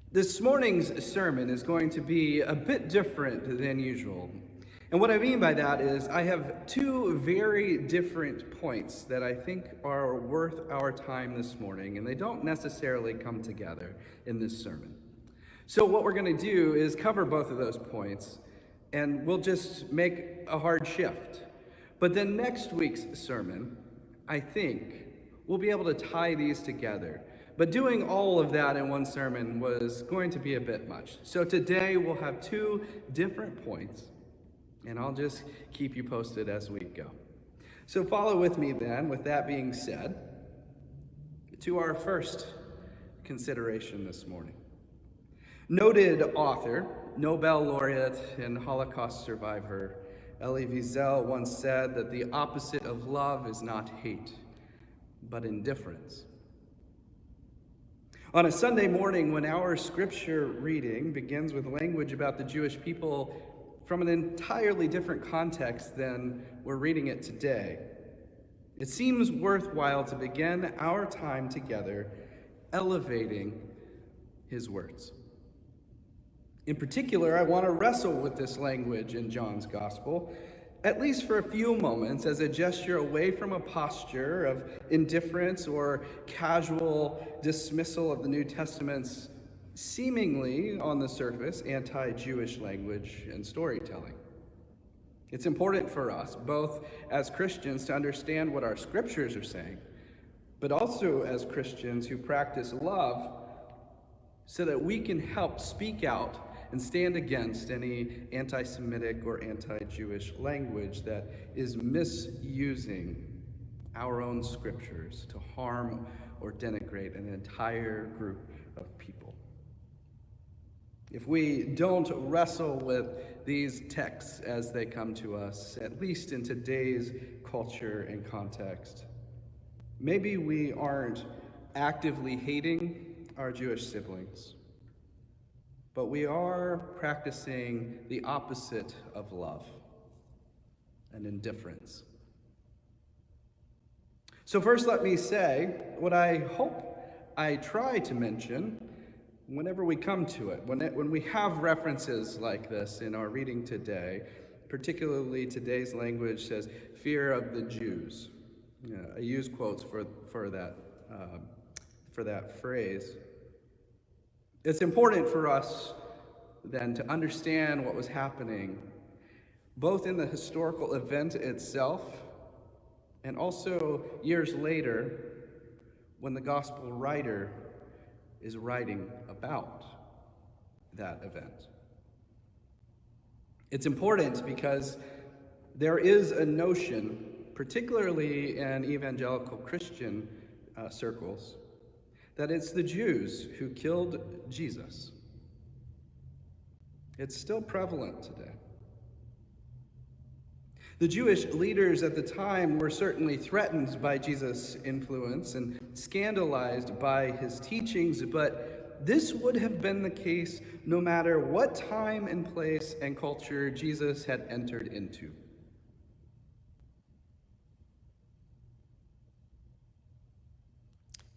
This morning's sermon is going to be a bit different than usual. And what I mean by that is I have two very different points that I think are worth our time this morning, and they don't necessarily come together in this sermon. So what we're going to do is cover both of those points, and we'll just make a hard shift. But then next week's sermon, I think, we'll be able to tie these together. But doing all of that in one sermon was going to be a bit much. So today we'll have two different points, and I'll just keep you posted as we go. So follow with me then, with that being said, to our first consideration this morning. Noted author, Nobel laureate, and Holocaust survivor Elie Wiesel once said that the opposite of love is not hate, but indifference. On a Sunday morning, when our scripture reading begins with language about the Jewish people from an entirely different context than we're reading it today, it seems worthwhile to begin our time together elevating his words. In particular, I want to wrestle with this language in John's Gospel, at least for a few moments, as a gesture away from a posture of indifference or casual dismissal of the New Testament's seemingly, on the surface, anti-Jewish language and storytelling. It's important for us, both as Christians, to understand what our scriptures are saying, but also as Christians who practice love, so that we can help speak out and stand against any anti-Semitic or anti-Jewish language that is misusing our own scriptures to harm or denigrate an entire group of people. If we don't wrestle with these texts as they come to us, at least in today's culture and context, maybe we aren't actively hating our Jewish siblings, but we are practicing the opposite of love and indifference. So first, let me say what I hope I try to mention whenever we come to it, when we have references like this in our reading today. Particularly today's language says fear of the Jews. I use quotes for that phrase. It's important for us then to understand what was happening, both in the historical event itself and also years later when the gospel writer is writing about that event. It's important because there is a notion, particularly in evangelical Christian circles, that it's the Jews who killed Jesus. It's still prevalent today. The Jewish leaders at the time were certainly threatened by Jesus' influence and scandalized by his teachings, but this would have been the case no matter what time and place and culture Jesus had entered into.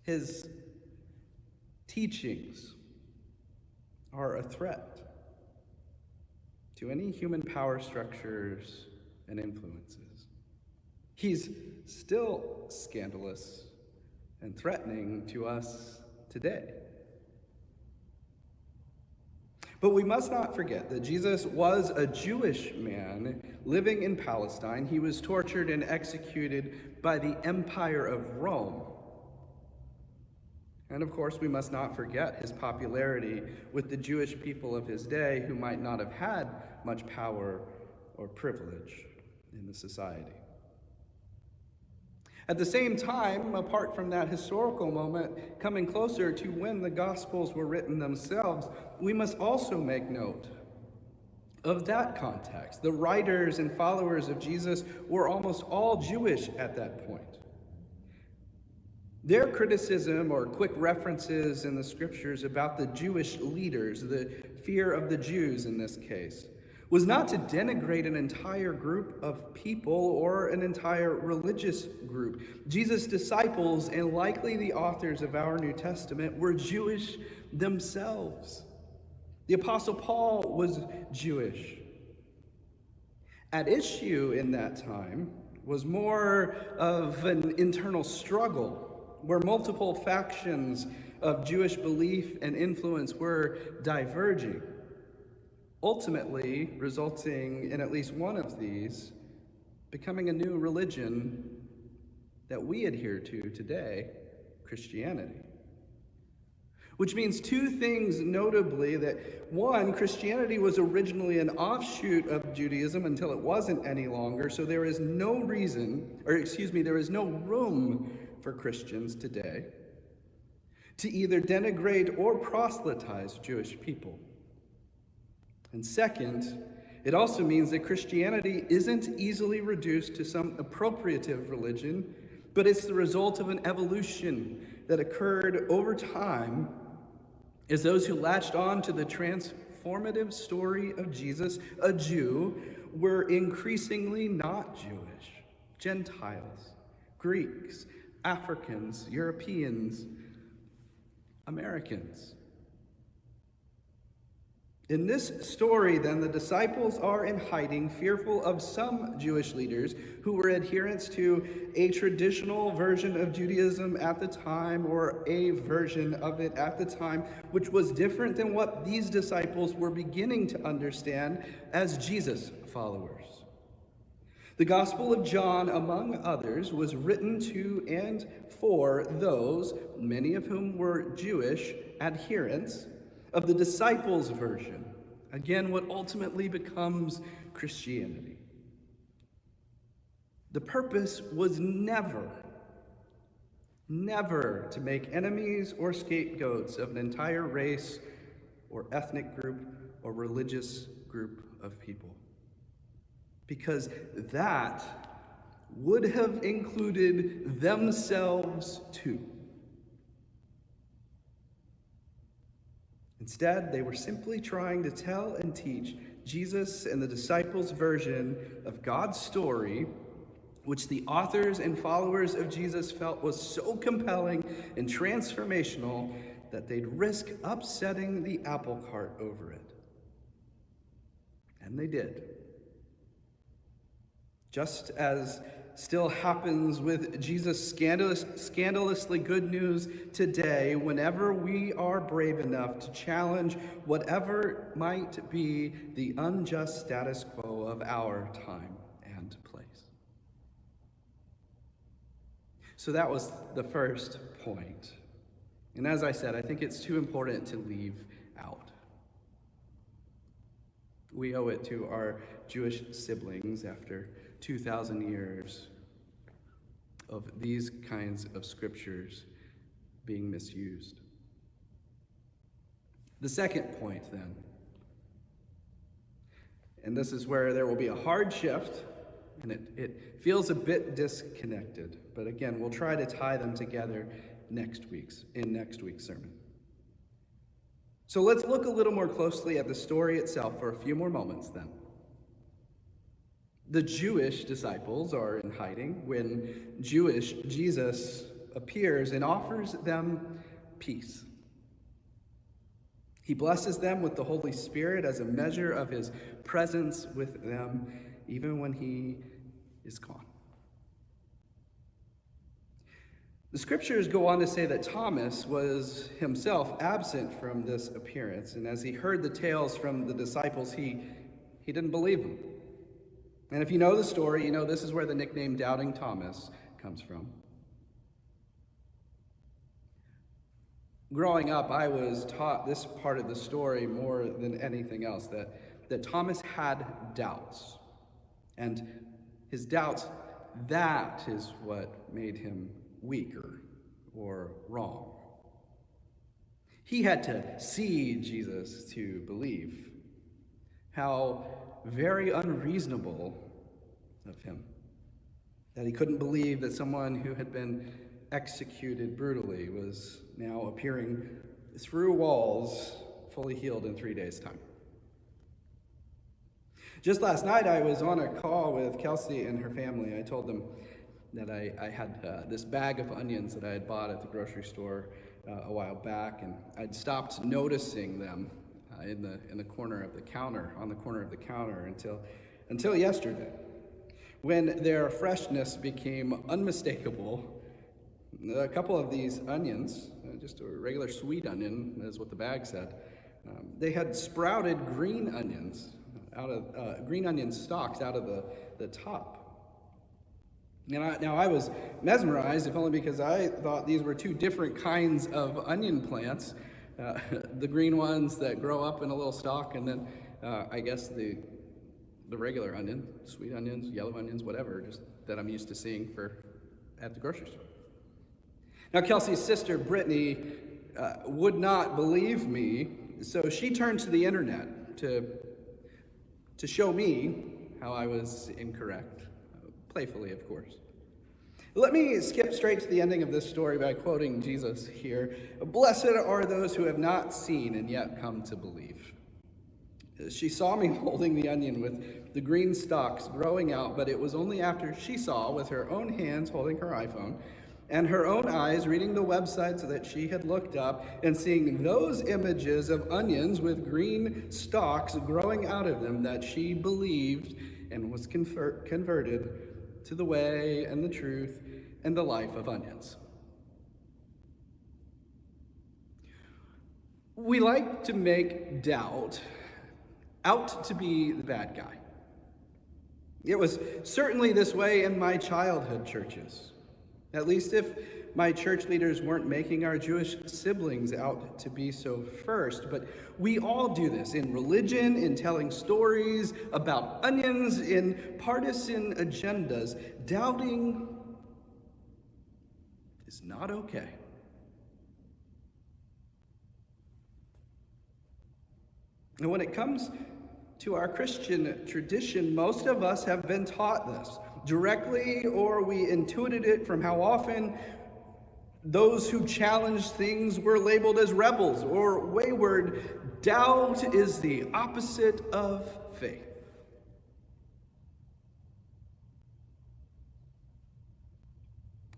His teachings are a threat to any human power structures and influences. He's still scandalous and threatening to us today. But we must not forget that Jesus was a Jewish man living in Palestine. He was tortured and executed by the Empire of Rome. And of course, we must not forget his popularity with the Jewish people of his day who might not have had much power or privilege in the society. At the same time, apart from that historical moment, coming closer to when the Gospels were written themselves, we must also make note of that context. The writers and followers of Jesus were almost all Jewish at that point. Their criticism or quick references in the scriptures about the Jewish leaders, the fear of the Jews in this case, was not to denigrate an entire group of people or an entire religious group. Jesus' disciples, and likely the authors of our New Testament, were Jewish themselves. The Apostle Paul was Jewish. At issue in that time was more of an internal struggle where multiple factions of Jewish belief and influence were diverging, ultimately resulting in at least one of these becoming a new religion that we adhere to today, Christianity. Which means two things notably: that one, Christianity was originally an offshoot of Judaism until it wasn't any longer, so there is no room for Christians today to either denigrate or proselytize Jewish people. And second, it also means that Christianity isn't easily reduced to some appropriative religion, but it's the result of an evolution that occurred over time as those who latched on to the transformative story of Jesus, a Jew, were increasingly not Jewish. Gentiles, Greeks, Africans, Europeans, Americans. In this story, then, the disciples are in hiding, fearful of some Jewish leaders who were adherents to a traditional version of Judaism at the time, or a version of it at the time, which was different than what these disciples were beginning to understand as Jesus followers. The Gospel of John, among others, was written to and for those, many of whom were Jewish adherents, of the disciples' version, again, what ultimately becomes Christianity. The purpose was never to make enemies or scapegoats of an entire race or ethnic group or religious group of people, because that would have included themselves too. Instead, they were simply trying to tell and teach Jesus and the disciples' version of God's story, which the authors and followers of Jesus felt was so compelling and transformational that they'd risk upsetting the apple cart over it. And they did. Just as still happens with Jesus' scandalously good news today, whenever we are brave enough to challenge whatever might be the unjust status quo of our time and place. So that was the first point. And as I said, I think it's too important to leave out. We owe it to our Jewish siblings after 2,000 years of these kinds of scriptures being misused. The second point, then, and this is where there will be a hard shift, and it feels a bit disconnected, but again, we'll try to tie them together in next week's sermon. So let's look a little more closely at the story itself for a few more moments then. The Jewish disciples are in hiding when Jewish Jesus appears and offers them peace. He blesses them with the Holy Spirit as a measure of his presence with them, even when he is gone. The scriptures go on to say that Thomas was himself absent from this appearance, and as he heard the tales from the disciples, he didn't believe them. And if you know the story, you know this is where the nickname Doubting Thomas comes from. Growing up, I was taught this part of the story more than anything else, that Thomas had doubts. And his doubts, that is what made him weaker or wrong. He had to see Jesus to believe. How very unreasonable of him that he couldn't believe that someone who had been executed brutally was now appearing through walls fully healed in 3 days' time. Just last night, I was on a call with Kelsey and her family. I told them that I had this bag of onions that I had bought at the grocery store a while back, and I'd stopped noticing them in the corner of the counter, on the corner of the counter, until yesterday, when their freshness became unmistakable. A couple of these onions, just a regular sweet onion, is what the bag said, they had sprouted green onions green onion stalks out of the top. Now I was mesmerized, if only because I thought these were two different kinds of onion plants. The green ones that grow up in a little stalk, and then I guess the regular onion, sweet onions, yellow onions, whatever, just that I'm used to seeing at the grocery store. Now Kelsey's sister, Brittany, would not believe me, so she turned to the internet to show me how I was incorrect, playfully, of course. Let me skip straight to the ending of this story by quoting Jesus here. "Blessed are those who have not seen and yet come to believe." She saw me holding the onion with the green stalks growing out, but it was only after she saw, with her own hands holding her iPhone, and her own eyes reading the websites that she had looked up and seeing those images of onions with green stalks growing out of them, that she believed and was converted to the way and the truth and the life of onions. We like to make doubt out to be the bad guy. It was certainly this way in my childhood churches. At least if my church leaders weren't making our Jewish siblings out to be so first. But we all do this in religion, in telling stories about onions, in partisan agendas. Doubting is not okay. And when it comes to our Christian tradition, most of us have been taught this directly, or we intuited it from how often those who challenged things were labeled as rebels or wayward. Doubt is the opposite of faith.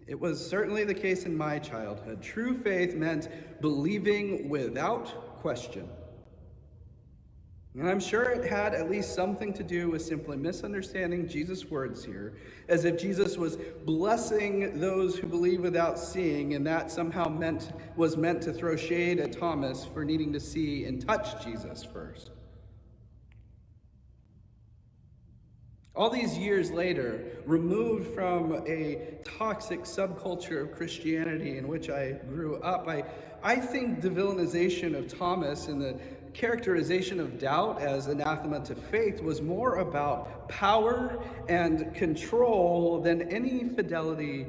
It was certainly the case in my childhood. True faith meant believing without question. And I'm sure it had at least something to do with simply misunderstanding Jesus' words here, as if Jesus was blessing those who believe without seeing, and that somehow was meant to throw shade at Thomas for needing to see and touch Jesus first. All these years later, removed from a toxic subculture of Christianity in which I grew up, I think the villainization of Thomas and the characterization of doubt as anathema to faith was more about power and control than any fidelity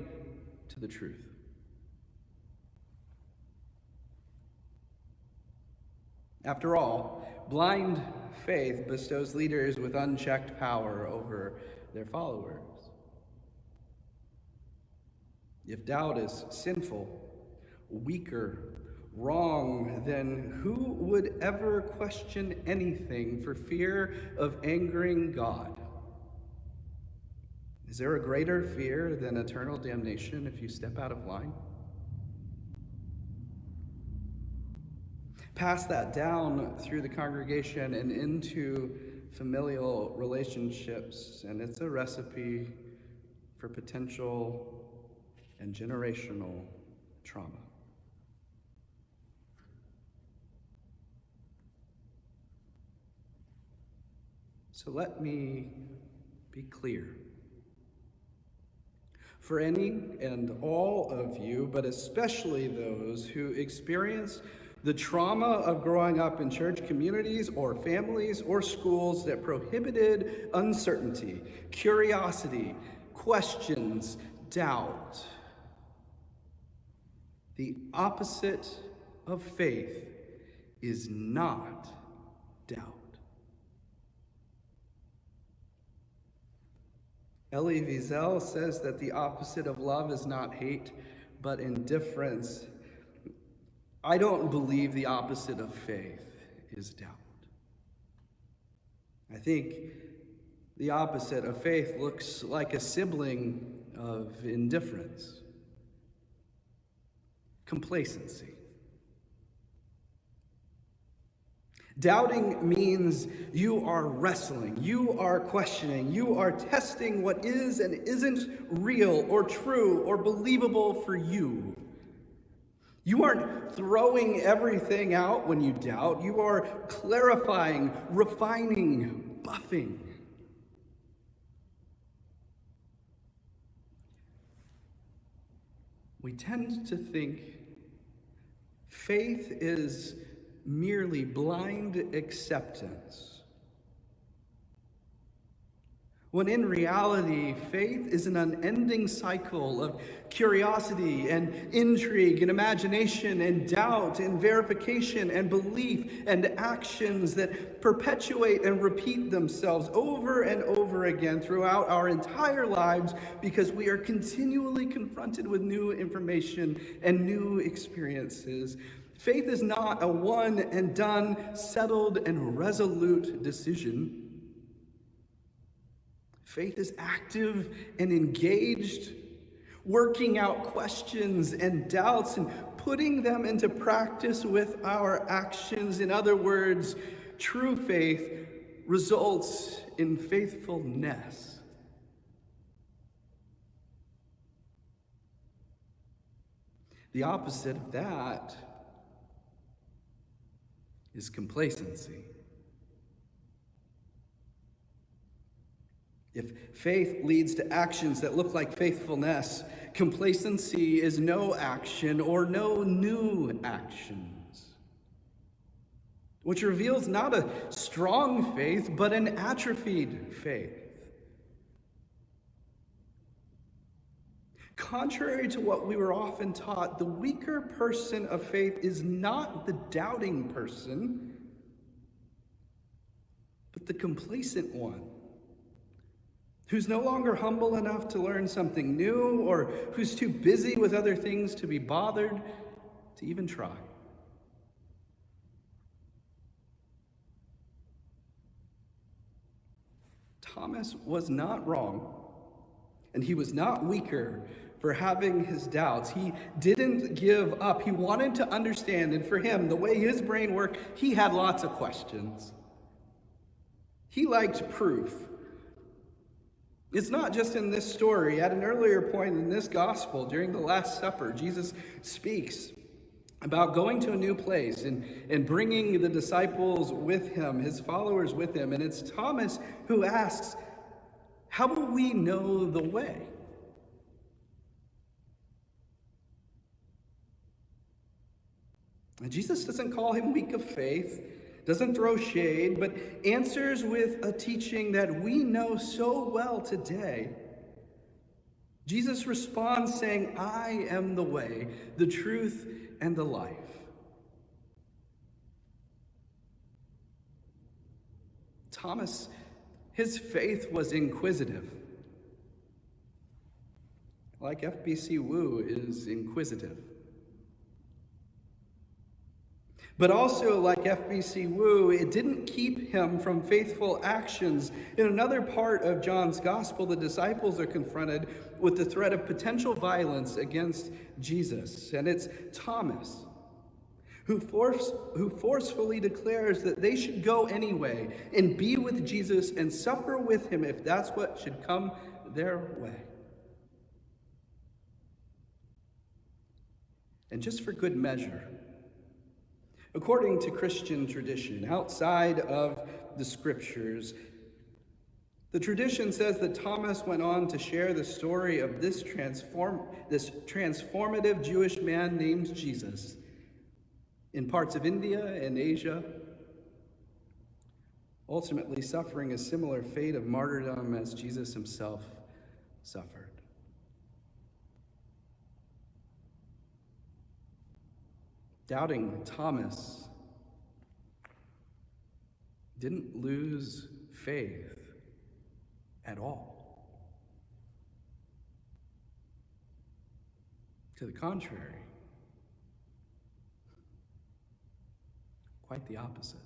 to the truth. After all, blind faith bestows leaders with unchecked power over their followers. If doubt is sinful, weaker, wrong, then who would ever question anything for fear of angering God? Is there a greater fear than eternal damnation if you step out of line? Pass that down through the congregation and into familial relationships, and it's a recipe for potential and generational trauma. So let me be clear. For any and all of you, but especially those who experience the trauma of growing up in church communities or families or schools that prohibited uncertainty, curiosity, questions, doubt, the opposite of faith is not doubt. Elie Wiesel says that the opposite of love is not hate, but indifference. I don't believe the opposite of faith is doubt. I think The opposite of faith looks like a sibling of indifference, complacency. Doubting means you are wrestling, you are questioning, you are testing what is and isn't real or true or believable for you. You aren't throwing everything out when you doubt. You are clarifying, refining, buffing. We tend to think faith is merely blind acceptance, when in reality, faith is an unending cycle of curiosity and intrigue and imagination and doubt and verification and belief and actions that perpetuate and repeat themselves over and over again throughout our entire lives, because we are continually confronted with new information and new experiences. Faith is not a one and done, settled and resolute decision. Faith is active and engaged, working out questions and doubts and putting them into practice with our actions. In other words, true faith results in faithfulness. The opposite of that is complacency. If faith leads to actions that look like faithfulness, complacency is no action or no new actions, which reveals not a strong faith, but an atrophied faith. Contrary to what we were often taught, the weaker person of faith is not the doubting person, but the complacent one, who's no longer humble enough to learn something new, or who's too busy with other things to be bothered to even try. Thomas was not wrong, and he was not weaker for having his doubts. He didn't give up. He wanted to understand, and for him, the way his brain worked, he had lots of questions. He liked proof. It's not just in this story. At an earlier point in this gospel, during the Last Supper, Jesus speaks about going to a new place and bringing the disciples with him, his followers with him. And it's Thomas who asks, "How will we know the way?" And Jesus doesn't call him weak of faith, doesn't throw shade, but answers with a teaching that we know so well today. Jesus responds saying, "I am the way, the truth, and the life." Thomas, his faith was inquisitive, like FBC Wu is inquisitive. But also, like FBC Wu, it didn't keep him from faithful actions. In another part of John's gospel, the disciples are confronted with the threat of potential violence against Jesus. And it's Thomas who forcefully declares that they should go anyway and be with Jesus and suffer with him if that's what should come their way. And just for good measure, according to Christian tradition, outside of the scriptures, the tradition says that Thomas went on to share the story of this transformative Jewish man named Jesus in parts of India and Asia, ultimately suffering a similar fate of martyrdom as Jesus himself suffered. Doubting Thomas didn't lose faith at all. To the contrary, quite the opposite.